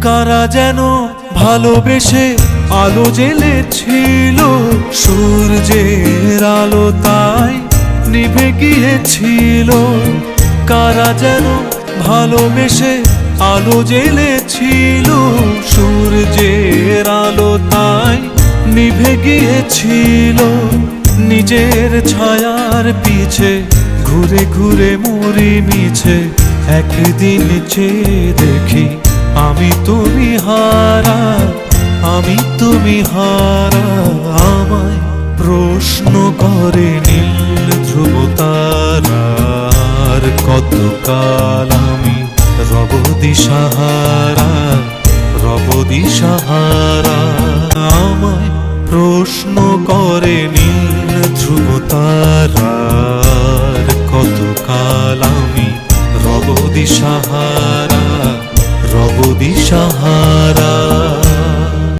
কারা যেন ভালোবেসে আলো জ্বেলেছিল, সূর্যের আলো তাই নিভে গিয়েছিল। কারা যেন ভালোবেসে আলো জ্বেলেছিল, সূর্যের আলো তাই নিভে গিয়েছিল। নিজের ছায়ার পিছে ঘুরে ঘুরে মরি মিছে, একদিন চেয়ে দেখি আমি তুমি হারা, আমি তুমি হারা। আমায় প্রশ্ন করে নীল ধ্রুব তারার, কতকাল আমি রব দিশাহারা, রব দিশাহারা। আমায় প্রশ্ন করে নীল ধ্রুব তারার, কতকাল আমি রব দিশাহারা, রব দিশাহারা।